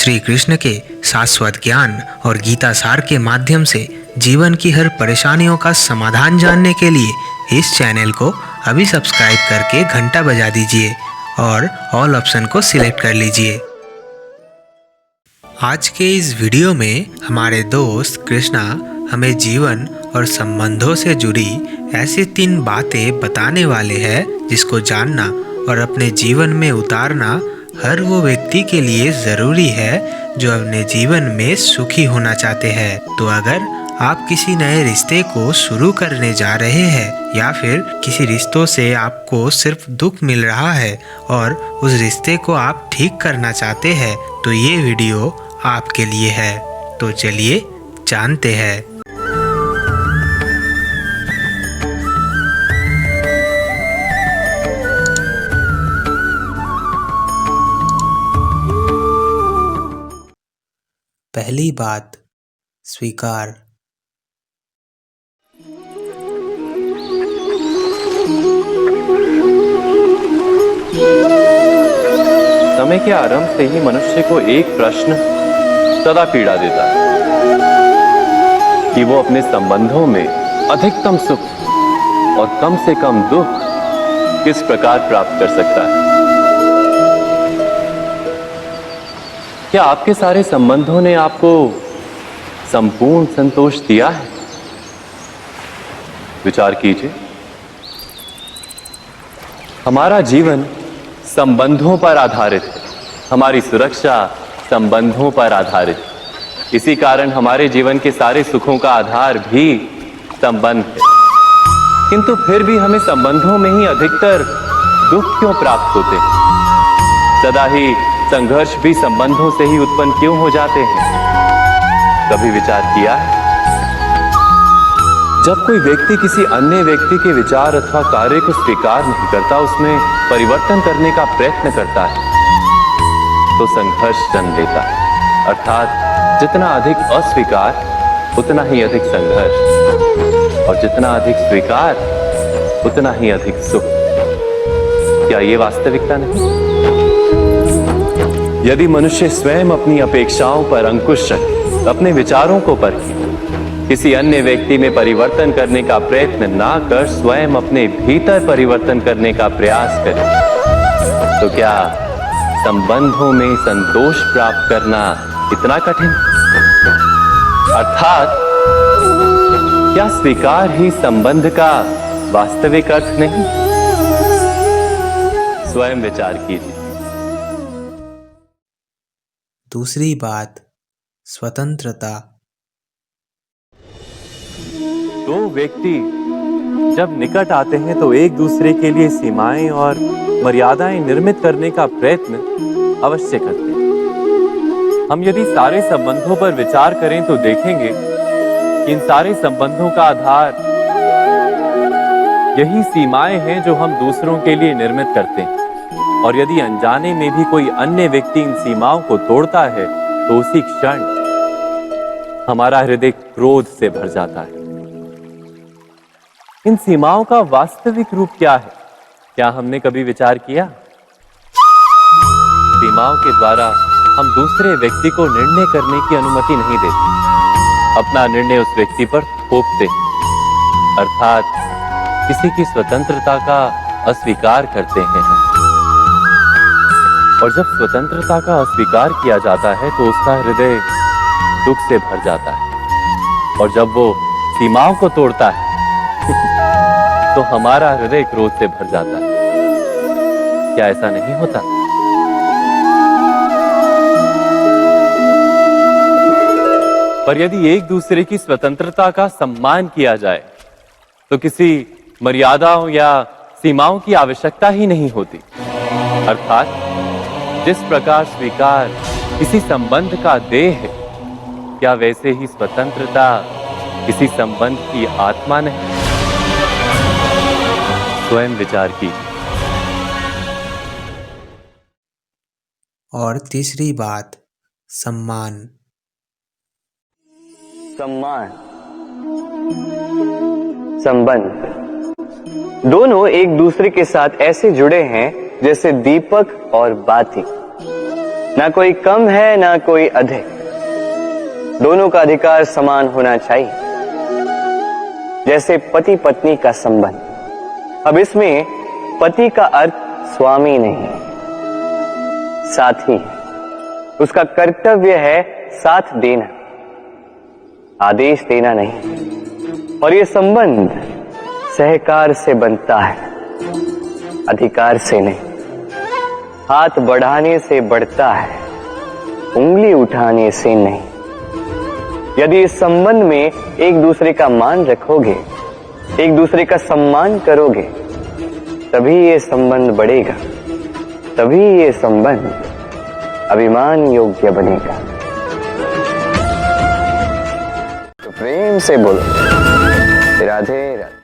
श्री कृष्ण के शाश्वत ज्ञान और गीता सार के माध्यम से जीवन की हर परेशानियों का समाधान जानने के लिए इस चैनल को अभी सब्सक्राइब करके घंटा बजा दीजिए और ऑल ऑप्शन को सिलेक्ट कर लीजिए। आज के इस वीडियो में हमारे दोस्त कृष्णा हमें जीवन और संबंधों से जुड़ी ऐसी 3 बातें बताने वाले हैं जिसको जानना और अपने जीवन में उतारना हर वो व्यक्ति के लिए ज़रूरी है जो अपने जीवन में सुखी होना चाहते हैं। तो अगर आप किसी नए रिश्ते को शुरू करने जा रहे हैं या फिर किसी रिश्तों से आपको सिर्फ दुख मिल रहा है और उस रिश्ते को आप ठीक करना चाहते हैं तो ये वीडियो आपके लिए है। तो चलिए जानते हैं। पहली बात, स्वीकार। समय के आरंभ से ही मनुष्य को एक प्रश्न सदा पीड़ा देता है कि वो अपने संबंधों में अधिकतम सुख और कम से कम दुख किस प्रकार प्राप्त कर सकता है। क्या आपके सारे संबंधों ने आपको संपूर्ण संतोष दिया है? विचार कीजिए। हमारा जीवन संबंधों पर आधारित है, हमारी सुरक्षा संबंधों पर आधारित है। इसी कारण हमारे जीवन के सारे सुखों का आधार भी संबंध है। किंतु फिर भी हमें संबंधों में ही अधिकतर दुख क्यों प्राप्त होते हैं? सदा ही संघर्ष भी संबंधों से ही उत्पन्न क्यों हो जाते हैं? कभी विचार किया है? जब कोई व्यक्ति किसी अन्य व्यक्ति के विचार अथवा कार्य को स्वीकार नहीं करता, उसमें परिवर्तन करने का प्रयत्न करता है, तो संघर्ष जन्म लेता है। अर्थात जितना अधिक अस्वीकार उतना ही अधिक संघर्ष, और जितना अधिक स्वीकार उतना ही अधिक सुख। क्या ये वास्तविकता नहीं? यदि मनुष्य स्वयं अपनी अपेक्षाओं पर अंकुश रखे, अपने विचारों को परखे, किसी अन्य व्यक्ति में परिवर्तन करने का प्रयत्न ना कर स्वयं अपने भीतर परिवर्तन करने का प्रयास करे, तो क्या संबंधों में संतोष प्राप्त करना इतना कठिन? अर्थात क्या स्वीकार ही संबंध का वास्तविक अर्थ नहीं? स्वयं विचार कीजिए। दूसरी बात, स्वतंत्रता। दो व्यक्ति जब निकट आते हैं तो एक दूसरे के लिए सीमाएं और मर्यादाएं निर्मित करने का प्रयत्न अवश्य करते हैं। हम यदि सारे संबंधों पर विचार करें तो देखेंगे कि इन सारे संबंधों का आधार यही सीमाएं हैं जो हम दूसरों के लिए निर्मित करते हैं। और यदि अनजाने में भी कोई अन्य व्यक्ति इन सीमाओं को तोड़ता है तो उसी क्षण हमारा हृदय क्रोध से भर जाता है। इन सीमाओं का वास्तविक रूप क्या है? क्या हमने कभी विचार किया? सीमाओं के द्वारा हम दूसरे व्यक्ति को निर्णय करने की अनुमति नहीं देते, अपना निर्णय उस व्यक्ति पर थोपते हैं। अर्थात किसी की स्वतंत्रता का अस्वीकार करते हैं हम। और जब स्वतंत्रता का अस्वीकार किया जाता है तो उसका हृदय दुख से भर जाता है, और जब वो सीमाओं को तोड़ता है तो हमारा हृदय क्रोध से भर जाता है। क्या ऐसा नहीं होता? पर यदि एक दूसरे की स्वतंत्रता का सम्मान किया जाए तो किसी मर्यादाओं या सीमाओं की आवश्यकता ही नहीं होती। अर्थात जिस प्रकार स्वीकार किसी संबंध का देह है, क्या वैसे ही स्वतंत्रता किसी संबंध की आत्मा नहीं? स्वयं विचार कीजिए। और तीसरी बात, सम्मान। सम्मान, संबंध दोनों एक दूसरे के साथ ऐसे जुड़े हैं जैसे दीपक और बाती। ना कोई कम है ना कोई अधिक, दोनों का अधिकार समान होना चाहिए। जैसे पति पत्नी का संबंध। अब इसमें पति का अर्थ स्वामी नहीं, साथी। उसका कर्तव्य है साथ देना, आदेश देना नहीं। और ये संबंध सहकार से बनता है, अधिकार से नहीं। हाथ बढ़ाने से बढ़ता है, उंगली उठाने से नहीं। यदि इस संबंध में एक दूसरे का मान रखोगे, एक दूसरे का सम्मान करोगे, तभी ये संबंध बढ़ेगा, तभी ये संबंध अभिमान योग्य बनेगा। तो प्रेम से बोलो राधे राधे।